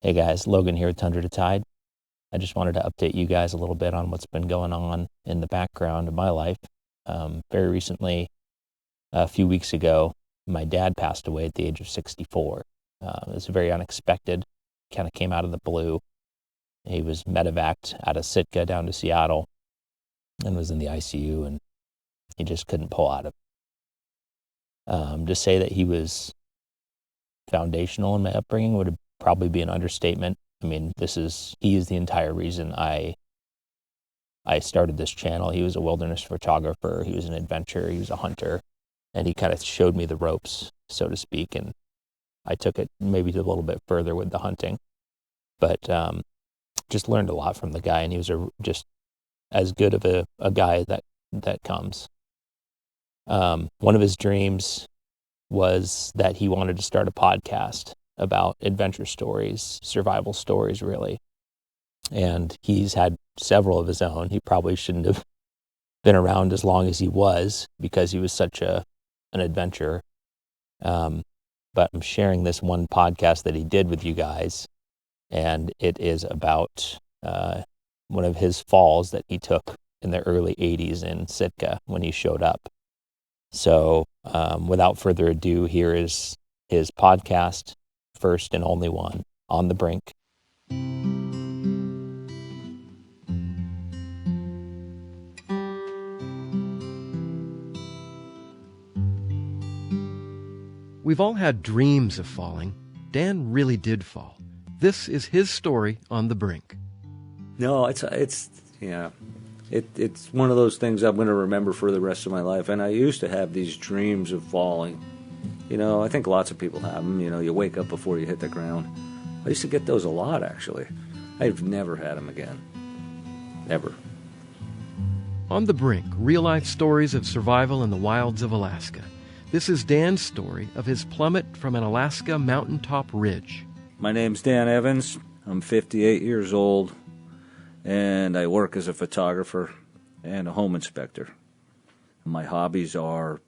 Hey guys, Logan here with Tundra to Tide. I just wanted to update you guys a little bit on what's been going on in the background of my life. Very recently, a few weeks ago, my dad passed away at the age of 64. It was very unexpected, kind of came out of the blue. He was medevaced out of Sitka down to Seattle and was in the ICU, and he just couldn't pull out of it. To say that he was foundational in my upbringing would probably be an understatement. I mean, he is the entire reason I started this channel. He was a wilderness photographer, he was an adventurer, he was a hunter, and he kind of showed me the ropes, so to speak, and I took it maybe a little bit further with the hunting. But just learned a lot from the guy, and he was just as good of a guy that comes. One of his dreams was that he wanted to start a podcast about adventure stories, survival stories, really. And he's had several of his own. He probably shouldn't have been around as long as he was because he was such an adventurer. But I'm sharing this one podcast that he did with you guys, and it is about one of his falls that he took in the early 80s in Sitka when he showed up. So without further ado, here is his podcast, first and only one, On the Brink. We've all had dreams of falling. Dan really did fall. This is his story on the brink. No, it's one of those things I'm going to remember for the rest of my life. And I used to have these dreams of falling. You know, I think lots of people have them. You know, you wake up before you hit the ground. I used to get those a lot, actually. I've never had them again. Ever. On the Brink, real-life stories of survival in the wilds of Alaska. This is Dan's story of his plummet from an Alaska mountaintop ridge. My name's Dan Evans. I'm 58 years old, and I work as a photographer and a home inspector. My hobbies are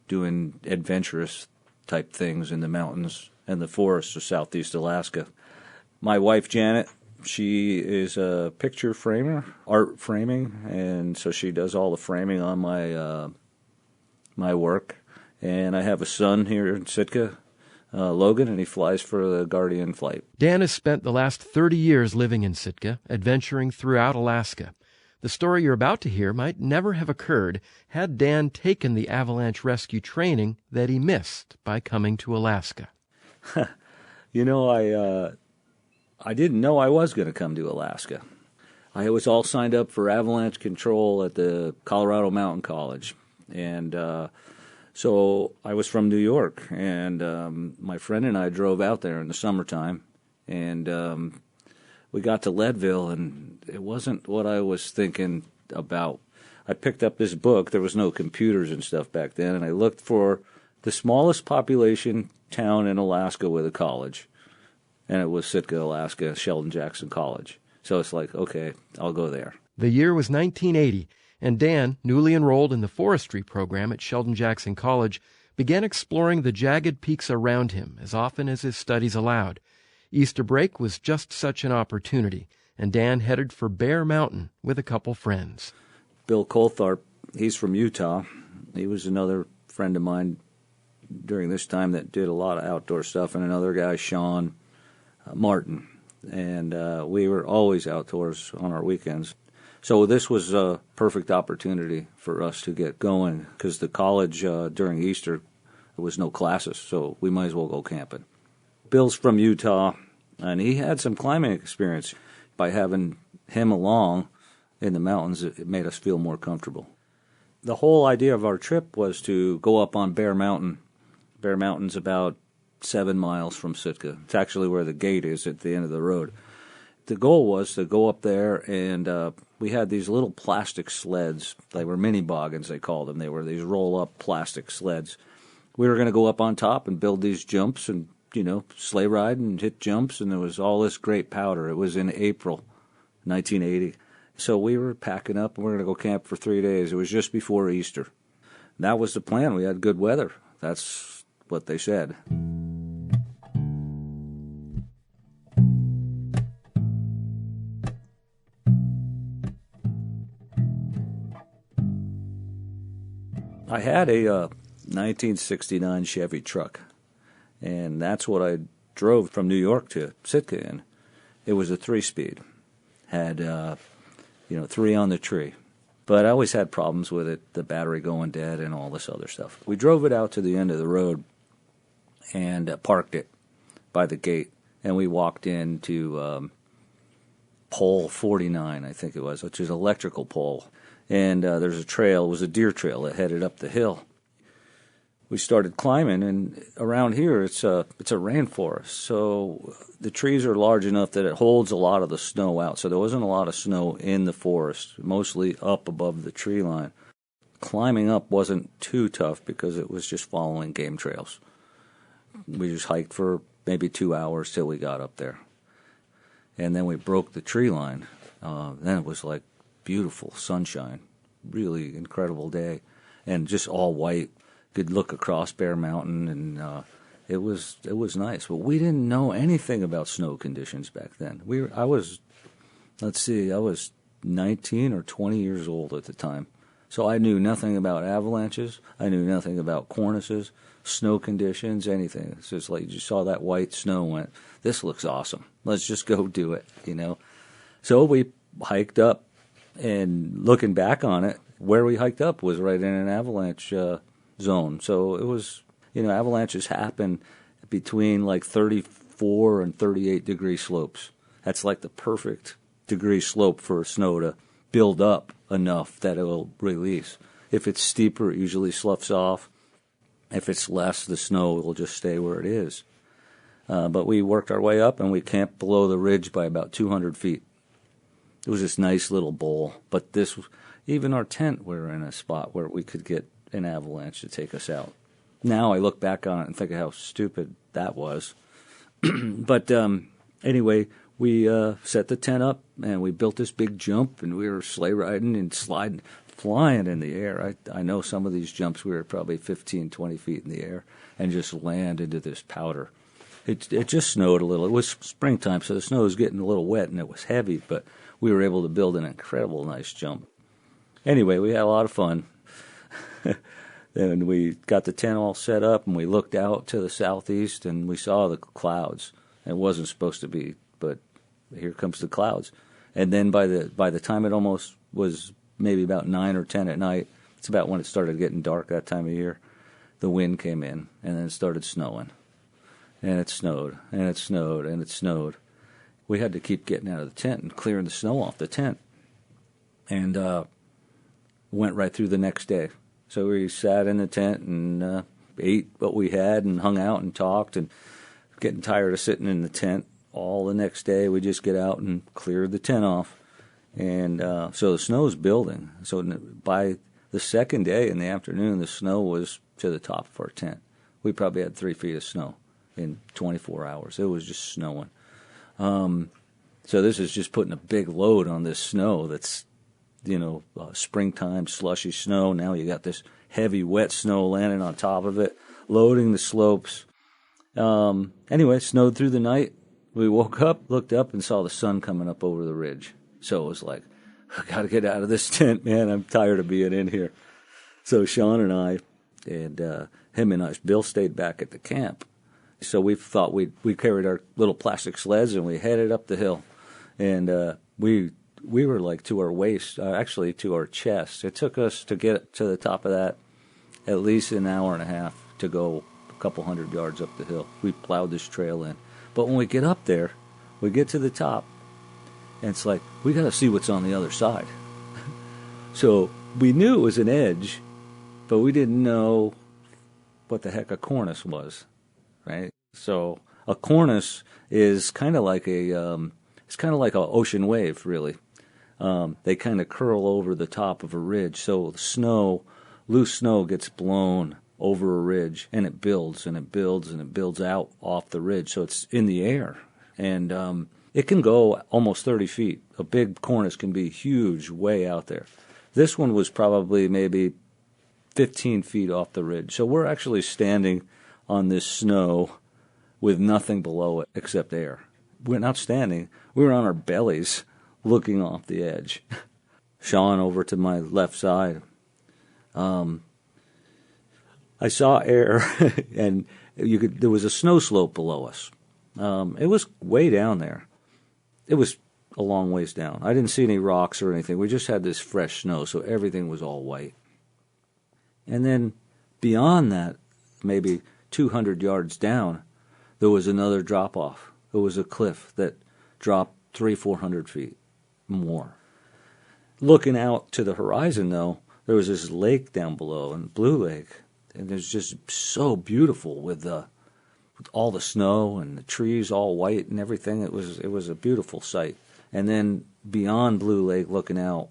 doing adventurous type things in the mountains and the forests of southeast Alaska. My wife, Janet, she is a picture framer, art framing, and so she does all the framing on my work. And I have a son here in Sitka, Logan, and he flies for the Guardian flight. Dan has spent the last 30 years living in Sitka, adventuring throughout Alaska. The story you're about to hear might never have occurred had Dan taken the avalanche rescue training that he missed by coming to Alaska. You know, I didn't know I was going to come to Alaska. I was all signed up for avalanche control at the Colorado Mountain College. And so I was from New York, and my friend and I drove out there in the summertime, and we got to Leadville, and it wasn't what I was thinking about. I picked up this book. There was no computers and stuff back then, and I looked for the smallest population town in Alaska with a college, and it was Sitka, Alaska, Sheldon Jackson College. So it's like, okay, I'll go there. The year was 1980, and Dan, newly enrolled in the forestry program at Sheldon Jackson College, began exploring the jagged peaks around him as often as his studies allowed. Easter break was just such an opportunity, and Dan headed for Bear Mountain with a couple friends. Bill Colthart, he's from Utah. He was another friend of mine during this time that did a lot of outdoor stuff, and another guy, Sean Martin. And we were always outdoors on our weekends. So this was a perfect opportunity for us to get going, because the college during Easter, there was no classes, so we might as well go camping. Bill's from Utah, and he had some climbing experience. By having him along in the mountains, it made us feel more comfortable. The whole idea of our trip was to go up on Bear Mountain. Bear Mountain's about 7 miles from Sitka. It's actually where the gate is at the end of the road. The goal was to go up there, and we had these little plastic sleds. They were mini boggins, they called them. They were these roll-up plastic sleds. We were going to go up on top and build these jumps and, you know, sleigh ride and hit jumps, and there was all this great powder. It was in April 1980. So we were packing up, and we were going to go camp for 3 days. It was just before Easter. That was the plan. We had good weather. That's what they said. I had a 1969 Chevy truck, and that's what I drove from New York to Sitka in. It was a 3-speed, had 3 on the tree, but I always had problems with it, the battery going dead and all this other stuff. We drove it out to the end of the road and parked it by the gate, and we walked into pole 49, I think it was, which is an electrical pole. And there's a trail, it was a deer trail that headed up the hill. We started climbing, and around here it's a rainforest, so the trees are large enough that it holds a lot of the snow out. So there wasn't a lot of snow in the forest, mostly up above the tree line. Climbing up wasn't too tough because it was just following game trails. We just hiked for maybe 2 hours till we got up there. And then we broke the tree line. Then it was like beautiful sunshine, really incredible day, and just all white. Could look across Bear Mountain, and it was nice. But we didn't know anything about snow conditions back then. I was 19 or 20 years old at the time, so I knew nothing about avalanches. I knew nothing about cornices, snow conditions, anything. It's just like you saw that white snow and went, this looks awesome. Let's just go do it, So we hiked up, and looking back on it, where we hiked up was right in an avalanche zone. So it was, avalanches happen between like 34 and 38 degree slopes. That's like the perfect degree slope for snow to build up enough that it will release. If it's steeper, it usually sloughs off. If it's less, the snow will just stay where it is. But we worked our way up, and we camped below the ridge by about 200 feet. It was this nice little bowl, but even our tent, we were in a spot where we could get an avalanche to take us out. Now I look back on it and think of how stupid that was. But anyway, we set the tent up, and we built this big jump, and we were sleigh riding and sliding, flying in the air. I know some of these jumps we were probably 15, 20 feet in the air and just land into this powder. It just snowed a little. It was springtime, so the snow was getting a little wet, and it was heavy, but we were able to build an incredible nice jump. Anyway, we had a lot of fun. Then we got the tent all set up, and we looked out to the southeast, and we saw the clouds. It wasn't supposed to be, but here comes the clouds. And then by the time it almost was maybe about 9 or 10 at night, it's about when it started getting dark that time of year, the wind came in, and then it started snowing. And it snowed, and it snowed, and it snowed. We had to keep getting out of the tent and clearing the snow off the tent. And went right through the next day. So we sat in the tent and ate what we had and hung out and talked, and getting tired of sitting in the tent all the next day. We just get out and clear the tent off. And so the snow's building. So by the second day in the afternoon, the snow was to the top of our tent. We probably had 3 feet of snow in 24 hours. It was just snowing. So this is just putting a big load on this snow that's, springtime slushy snow. Now you got this heavy wet snow landing on top of it, loading the slopes. Anyway, it snowed through the night. We woke up, looked up, and saw the sun coming up over the ridge. So it was like, I got to get out of this tent, man. I'm tired of being in here. So Sean and I, and him and us, Bill stayed back at the camp. So we thought we carried our little plastic sleds, and we headed up the hill. And we were like to our waist, actually to our chest. It took us to get to the top of that at least an hour and a half to go a couple hundred yards up the hill. We plowed this trail in. But when we get up there, we get to the top, and it's like, we got to see what's on the other side. So we knew it was an edge, but we didn't know what the heck a cornice was, right? So a cornice is kind of like it's kind of like an ocean wave, really. They kind of curl over the top of a ridge. So the loose snow gets blown over a ridge, and it builds and it builds and it builds out off the ridge. So it's in the air, and it can go almost 30 feet. A big cornice can be huge, way out there. This one was probably maybe 15 feet off the ridge. So we're actually standing on this snow with nothing below it except air. We're not standing. We were on our bellies looking off the edge. Sean over to my left side. I saw air, and there was a snow slope below us. It was way down there. It was a long ways down. I didn't see any rocks or anything. We just had this fresh snow, so everything was all white. And then beyond that, maybe 200 yards down, there was another drop-off. It was a cliff that dropped 300-400 feet more. Looking out to the horizon, though, there was this lake down below, and Blue Lake, and it was just so beautiful with all the snow and the trees all white and everything. It was a beautiful sight. And then beyond Blue Lake, looking out,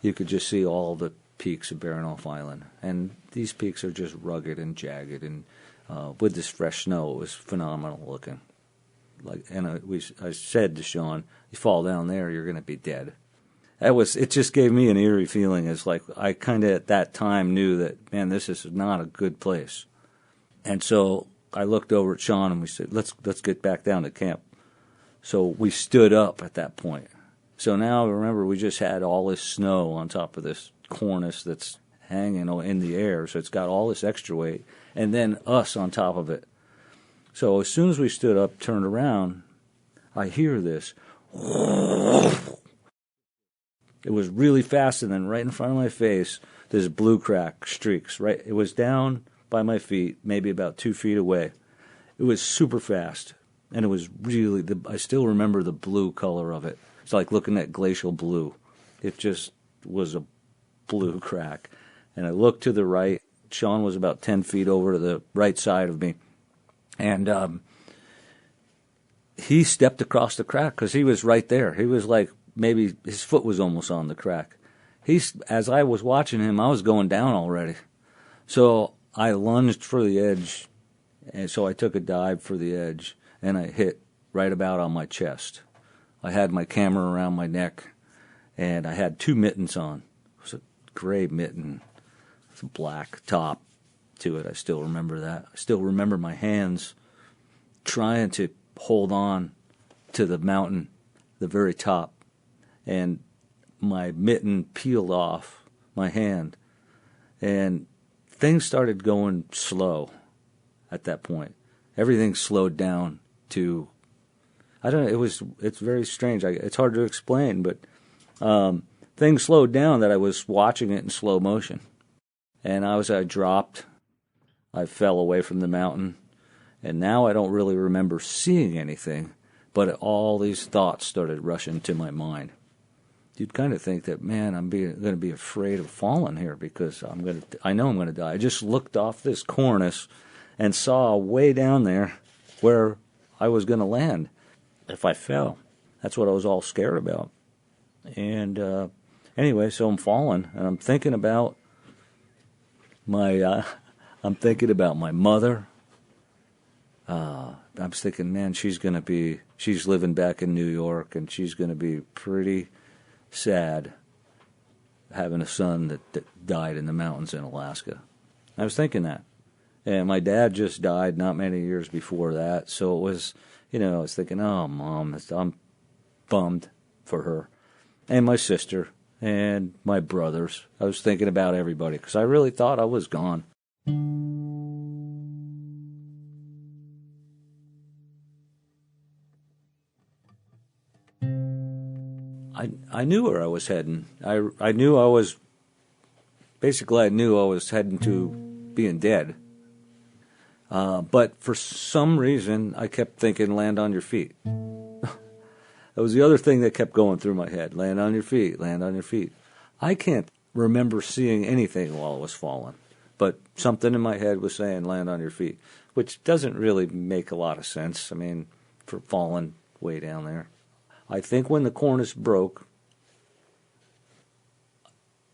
you could just see all the peaks of Baranof Island. And these peaks are just rugged and jagged, and with this fresh snow, it was phenomenal looking. I said to Sean, "You fall down there, you're going to be dead." It just gave me an eerie feeling. It's like I kind of at that time knew that, man, this is not a good place. And so I looked over at Sean and we said, let's get back down to camp. So we stood up at that point. So now, remember, we just had all this snow on top of this cornice that's hanging in the air. So it's got all this extra weight, and then us on top of it. So as soon as we stood up, turned around, I hear this. It was really fast, and then right in front of my face, this blue crack streaks. Right, it was down by my feet, maybe about 2 feet away. It was super fast, and it was really. I still remember the blue color of it. It's like looking at glacial blue. It just was a blue crack, and I looked to the right. Sean was about 10 feet over to the right side of me, and he stepped across the crack because he was right there. He was like. Maybe his foot was almost on the crack. As I was watching him, I was going down already. So I lunged for the edge, and so I took a dive for the edge, and I hit right about on my chest. I had my camera around my neck, and I had 2 mittens on. It was a gray mitten with a black top to it. I still remember that. I still remember my hands trying to hold on to the mountain, the very top. And my mitten peeled off my hand, and things started going slow at that point. Everything slowed down to, I don't know, it's very strange. It's hard to explain, but things slowed down that I was watching it in slow motion. And I dropped, I fell away from the mountain, and now I don't really remember seeing anything, but all these thoughts started rushing to my mind. You'd kind of think that, man, I'm going to be afraid of falling here because I know I'm going to die. I just looked off this cornice and saw way down there where I was going to land if I fell. That's what I was all scared about. And anyway, so I'm falling, and I'm thinking about my mother. I'm thinking, man, she's living back in New York, and she's going to be pretty sad having a son that died in the mountains in Alaska. I was thinking that. And my dad just died not many years before that, so it was, I was thinking, oh, Mom, I'm bummed for her. And my sister and my brothers. I was thinking about everybody because I really thought I was gone. I knew where I was heading. I knew I was heading to being dead. But for some reason, I kept thinking, land on your feet. That was the other thing that kept going through my head. Land on your feet, land on your feet. I can't remember seeing anything while I was falling. But something in my head was saying, land on your feet, which doesn't really make a lot of sense. I mean, for falling way down there. I think when the cornice broke,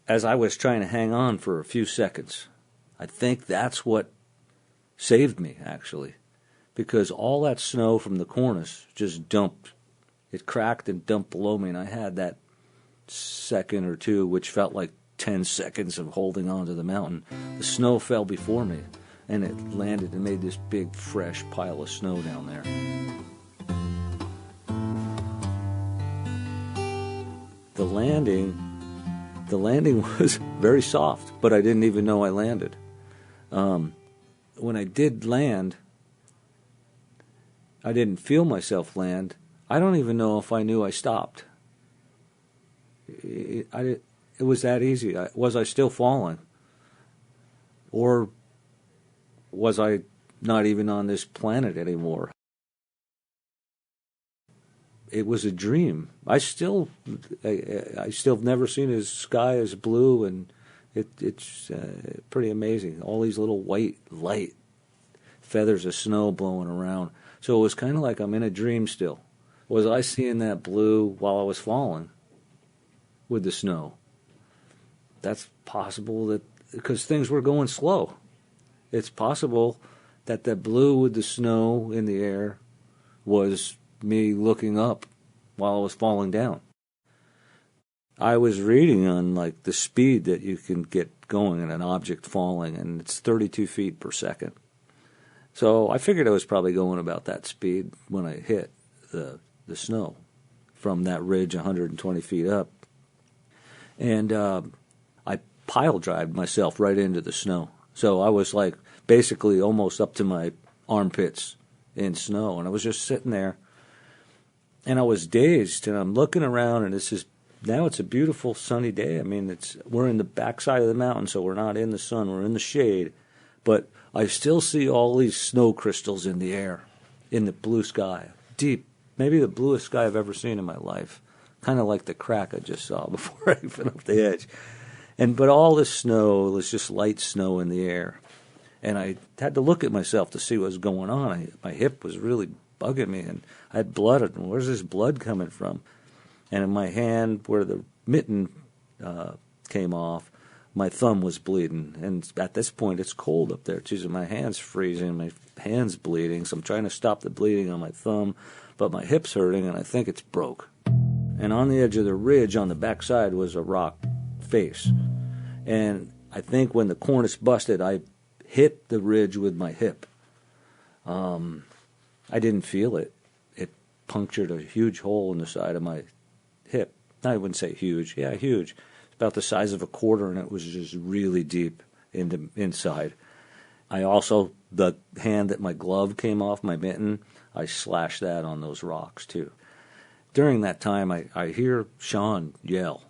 as I was trying to hang on for a few seconds, I think that's what saved me, actually. Because all that snow from the cornice just dumped. It cracked and dumped below me, and I had that second or two, which felt like 10 seconds of holding on to the mountain. The snow fell before me, and it landed and made this big, fresh pile of snow down there. The landing was very soft, but I didn't even know I landed. When I did land, I didn't feel myself land. I don't even know if I knew I stopped. It was that easy. Was I still falling? Or was I not even on this planet anymore? It was a dream. I still have never seen a sky as blue, and it's pretty amazing. All these little white light feathers of snow blowing around. So it was kind of like I'm in a dream still. Was I seeing that blue while I was falling with the snow? That's possible, that because things were going slow. It's possible that the blue with the snow in the air was me looking up while I was falling down. I was reading on like the speed that you can get going in an object falling, and it's 32 feet per second. So I figured I was probably going about that speed when I hit the snow from that ridge 120 feet up. And I pile drived myself right into the snow. So I was like basically almost up to my armpits in snow. And I was just sitting there. And I was dazed. And I'm looking around, and now it's a beautiful sunny day. I mean, we're in the backside of the mountain, so we're not in the sun. We're in the shade. But I still see all these snow crystals in the air, in the blue sky, deep, maybe the bluest sky I've ever seen in my life, kind of like the crack I just saw before I went up the edge. But all this snow was just light snow in the air, and I had to look at myself to see what was going on. My hip was really bugging me, and I had blood. And where's this blood coming from? And in my hand, where the mitten came off, my thumb was bleeding, and at this point, it's cold up there. Geez, my hand's freezing, my hand's bleeding, so I'm trying to stop the bleeding on my thumb, but my hip's hurting, and I think it's broke. And on the edge of the ridge on the backside was a rock face, and I think when the cornice busted, I hit the ridge with my hip. I didn't feel it. It punctured a huge hole in the side of my hip. I wouldn't say huge. Yeah, huge. About the size of a quarter, and it was just really deep inside. I also, the hand that my glove came off, my mitten, I slashed that on those rocks too. During that time, I hear Sean yell.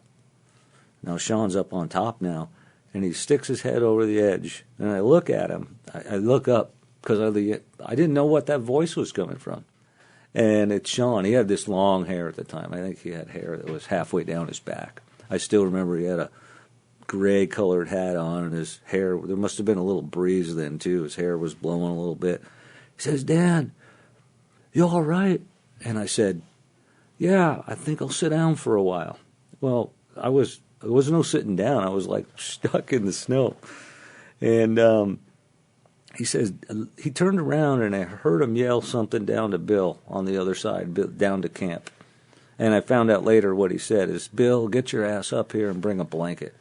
Now Sean's up on top now, and he sticks his head over the edge, and I look at him. I look up because I didn't know what that voice was coming from. And it's Sean. He had this long hair at the time. I think he had hair that was halfway down his back. I still remember he had a gray-colored hat on, and his hair, there must have been a little breeze then, too. His hair was blowing a little bit. He says, "Dan, you all right?" And I said, "Yeah, I think I'll sit down for a while." Well, there was no sitting down. I was, like, stuck in the snow. And he says, he turned around, and I heard him yell something down to Bill on the other side, down to camp. And I found out later what he said is, "Bill, get your ass up here and bring a blanket."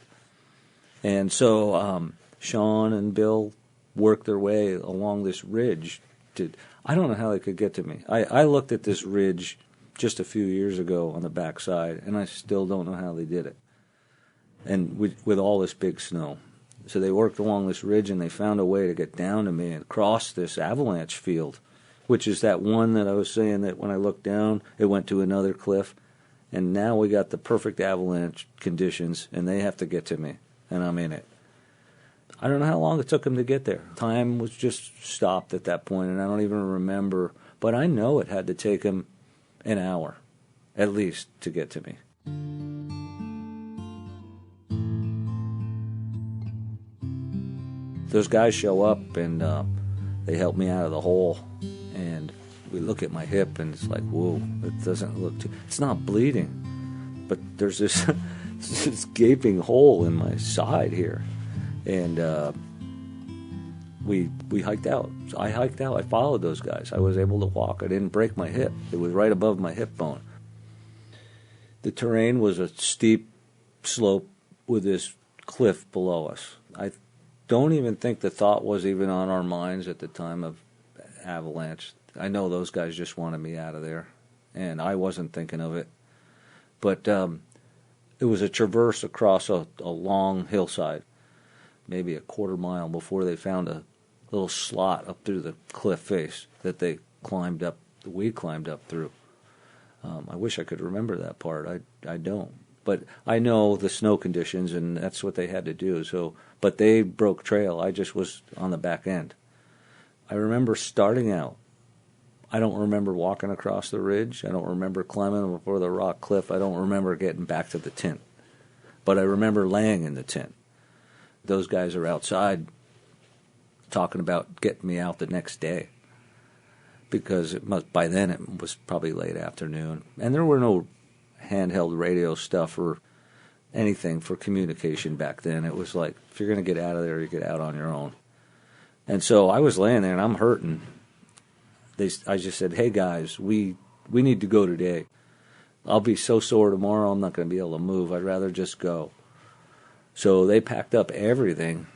And so Sean and Bill worked their way along this ridge. I don't know how they could get to me. I looked at this ridge just a few years ago on the backside, and I still don't know how they did it. And with all this big snow. So they worked along this ridge, and they found a way to get down to me and cross this avalanche field, which is that one that I was saying that when I looked down, it went to another cliff. And now we got the perfect avalanche conditions, and they have to get to me, and I'm in it. I don't know how long it took them to get there. Time was just stopped at that point, and I don't even remember. But I know it had to take them an hour, at least, to get to me. Those guys show up, and they help me out of the hole. And we look at my hip, and it's like, whoa, it doesn't look too... It's not bleeding, but there's this, this gaping hole in my side here. And we hiked out. So I hiked out. I followed those guys. I was able to walk. I didn't break my hip. It was right above my hip bone. The terrain was a steep slope with this cliff below us. I don't even think the thought was even on our minds at the time of avalanche. I know those guys just wanted me out of there, and I wasn't thinking of it. But it was a traverse across a long hillside. maybe a quarter mile before they found a little slot up through the cliff face that we climbed up through. I wish I could remember that part. I don't. But I know the snow conditions, and that's what they had to do. So, but they broke trail. I just was on the back end. I remember starting out. I don't remember walking across the ridge. I don't remember climbing over the rock cliff. I don't remember getting back to the tent. But I remember laying in the tent. Those guys are outside talking about getting me out the next day, because by then it was probably late afternoon, and there were no handheld radio stuff or anything for communication back then. It was like, if you're going to get out of there, you get out on your own. And so I was laying there, and I'm hurting. I just said, hey, guys, we need to go today. I'll be so sore tomorrow, I'm not going to be able to move. I'd rather just go. So they packed up everything,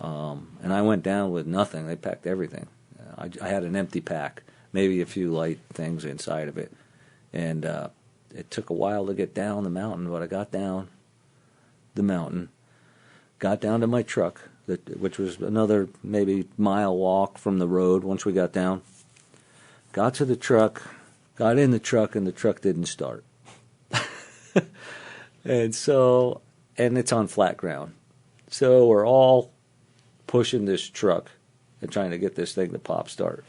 and I went down with nothing. They packed everything. I had an empty pack, maybe a few light things inside of it. And it took a while to get down the mountain, but I got down the mountain, got down to my truck, which was another maybe mile walk from the road once we got down. Got to the truck, got in the truck, and the truck didn't start. And it's on flat ground. So we're all pushing this truck and trying to get this thing to pop start.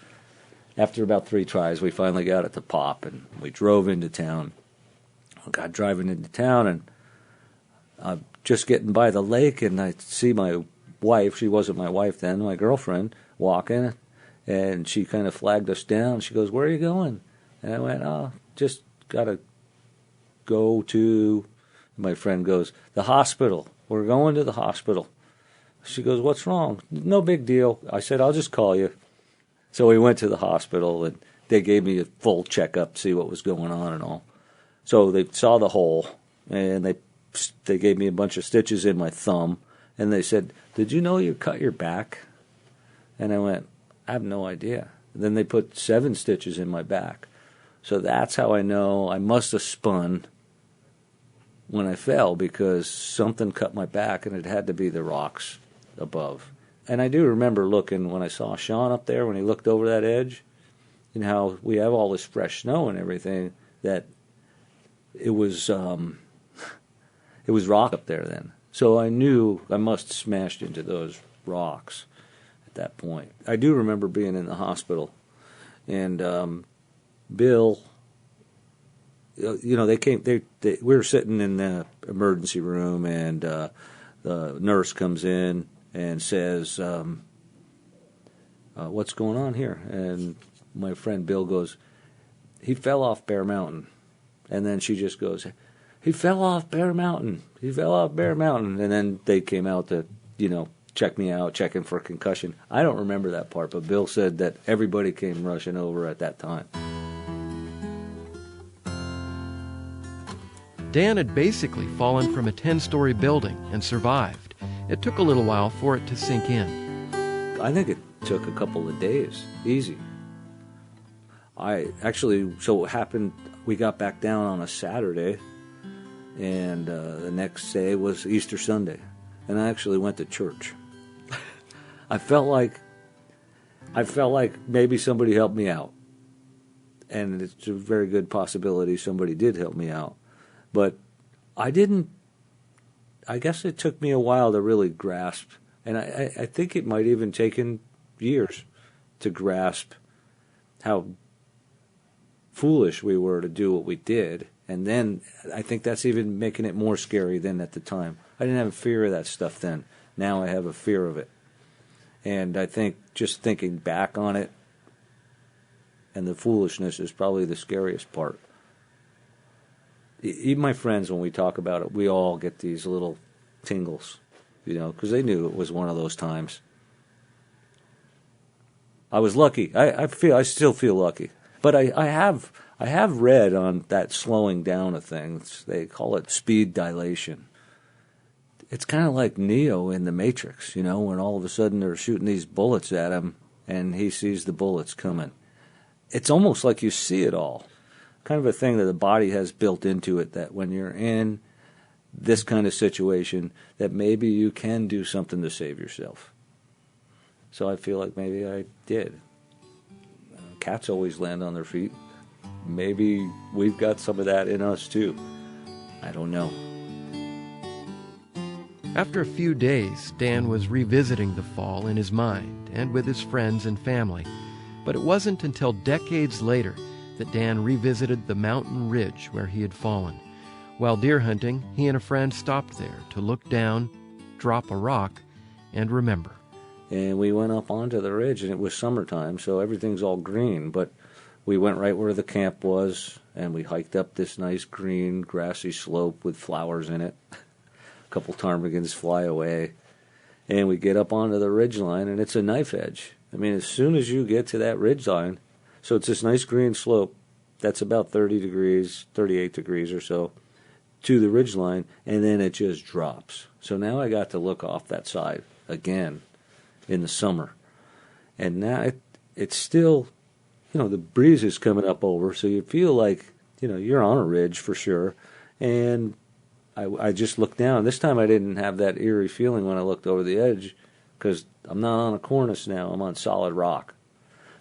After about 3 tries, we finally got it to pop, and we drove into town. I got driving into town, and I'm just getting by the lake, and I see my wife. She wasn't my wife then, my girlfriend, walking, and she kind of flagged us down. She goes, where are you going? And I went, just got to go to, my friend goes, the hospital. We're going to the hospital. She goes, what's wrong? No big deal. I said, I'll just call you. So we went to the hospital, and they gave me a full checkup to see what was going on and all. So they saw the hole, and they gave me a bunch of stitches in my thumb, and they said, did you know you cut your back? And I went, I have no idea. And then they put 7 stitches in my back. So that's how I know I must have spun when I fell, because something cut my back, and it had to be the rocks above. And I do remember looking when I saw Sean up there, when he looked over that edge, and how we have all this fresh snow and everything, that it was rock up there then. So I knew I must have smashed into those rocks at that point. I do remember being in the hospital, and Bill, they came. We were sitting in the emergency room, and the nurse comes in and says, what's going on here? And my friend Bill goes, he fell off Bear Mountain. And then she just goes, he fell off Bear Mountain. He fell off Bear Mountain. And then they came out to, check me out, checking for a concussion. I don't remember that part, but Bill said that everybody came rushing over at that time. Dan had basically fallen from a 10-story building and survived. It took a little while for it to sink in. I think it took a couple of days, easy. So it happened, we got back down on a Saturday, and the next day was Easter Sunday, and I actually went to church. I felt like maybe somebody helped me out, and it's a very good possibility somebody did help me out, but I guess it took me a while to really grasp, and I think it might even taken years to grasp how foolish we were to do what we did. And then I think that's even making it more scary than at the time. I didn't have a fear of that stuff then. Now I have a fear of it. And I think just thinking back on it and the foolishness is probably the scariest part. Even my friends, when we talk about it, we all get these little tingles, because they knew it was one of those times. I was lucky. I still feel lucky. But I have read on that slowing down of things. They call it speed dilation. It's kind of like Neo in The Matrix, when all of a sudden they're shooting these bullets at him and he sees the bullets coming. It's almost like you see it all. Kind of a thing that the body has built into it, that when you're in this kind of situation that maybe you can do something to save yourself. So I feel like maybe I did. Cats always land on their feet. Maybe we've got some of that in us too. I don't know. After a few days, Dan was revisiting the fall in his mind and with his friends and family. But it wasn't until decades later that Dan revisited the mountain ridge where he had fallen. While deer hunting, he and a friend stopped there to look down, drop a rock, and remember. And we went up onto the ridge, and it was summertime, so everything's all green. But we went right where the camp was, and we hiked up this nice green, grassy slope with flowers in it. A couple ptarmigans fly away. And we get up onto the ridge line, and it's a knife edge. I mean, as soon as you get to that ridge line, so it's this nice green slope that's about 30 degrees, 38 degrees or so, to the ridge line, and then it just drops. So now I got to look off that side again in the summer. And now it's still, the breeze is coming up over, so you feel like, you're on a ridge for sure. And I just looked down. This time I didn't have that eerie feeling when I looked over the edge because I'm not on a cornice now. I'm on solid rock.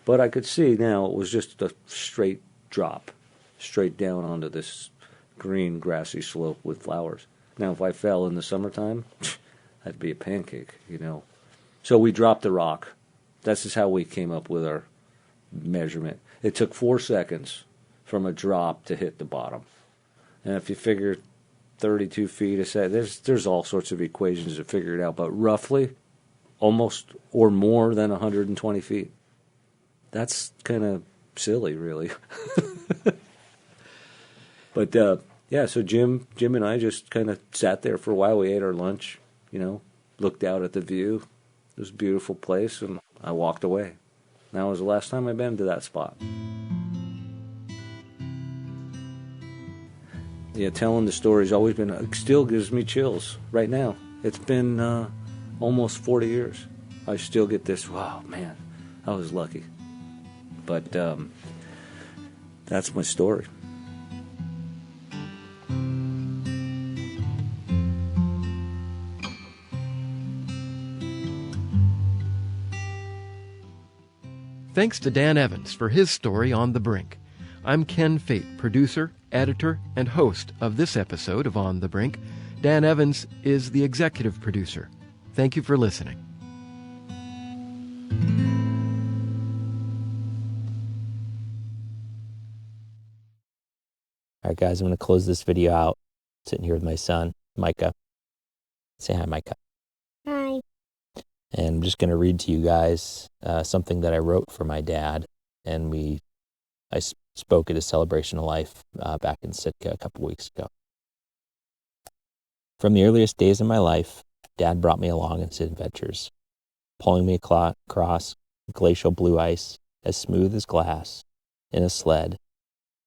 But I could see now it was just a straight drop, straight down onto this green, grassy slope with flowers. Now, if I fell in the summertime, I'd be a pancake, So we dropped the rock. This is how we came up with our measurement. It took 4 seconds from a drop to hit the bottom. And if you figure 32 feet a second, there's all sorts of equations to figure it out, but roughly almost or more than 120 feet. That's kind of silly, really. But so Jim and I just kind of sat there for a while. We ate our lunch, looked out at the view. It was a beautiful place, and I walked away. That was the last time I've been to that spot. Yeah, telling the story's always been, it still gives me chills right now. It's been almost 40 years. I still get this, wow, man, I was lucky. But that's my story. Thanks to Dan Evans for his story on the Brink. I'm Ken Fate, producer, editor, and host of this episode of On the Brink. Dan Evans is the executive producer. Thank you for listening. All right, guys, I'm going to close this video out. Sitting here with my son, Micah. Say hi, Micah. Hi. And I'm just going to read to you guys something that I wrote for my dad. And I spoke at his celebration of life back in Sitka a couple weeks ago. From the earliest days of my life, Dad brought me along in his adventures, pulling me across glacial blue ice as smooth as glass in a sled,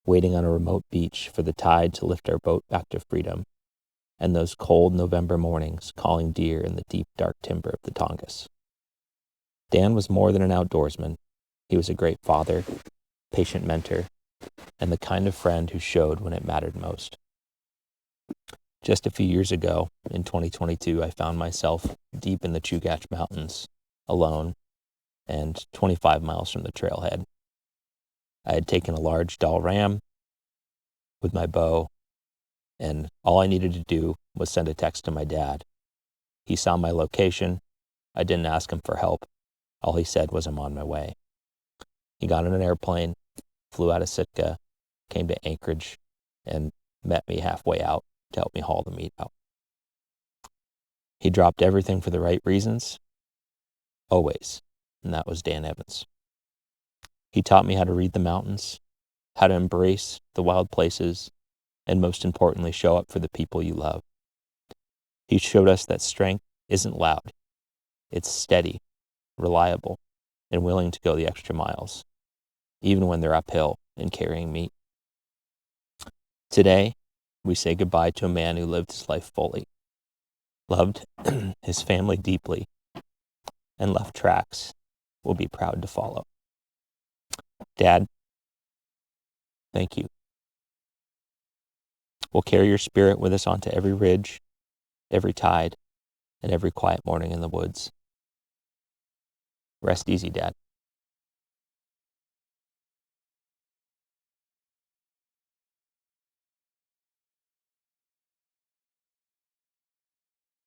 waiting on a remote beach for the tide to lift our boat back to freedom, and those cold November mornings calling deer in the deep, dark timber of the Tongass. Dan was more than an outdoorsman. He was a great father, patient mentor, and the kind of friend who showed when it mattered most. Just a few years ago, in 2022, I found myself deep in the Chugach Mountains, alone, and 25 miles from the trailhead. I had taken a large doll ram with my bow, and all I needed to do was send a text to my dad. He saw my location. I didn't ask him for help. All he said was, "I'm on my way." He got on an airplane, flew out of Sitka, came to Anchorage, and met me halfway out to help me haul the meat out. He dropped everything for the right reasons, always, and that was Dan Evans. He taught me how to read the mountains, how to embrace the wild places, and most importantly, show up for the people you love. He showed us that strength isn't loud. It's steady, reliable, and willing to go the extra miles, even when they're uphill and carrying meat. Today, we say goodbye to a man who lived his life fully, loved his family deeply, and left tracks we'll be proud to follow. Dad, thank you. We'll carry your spirit with us onto every ridge, every tide, and every quiet morning in the woods. Rest easy, Dad.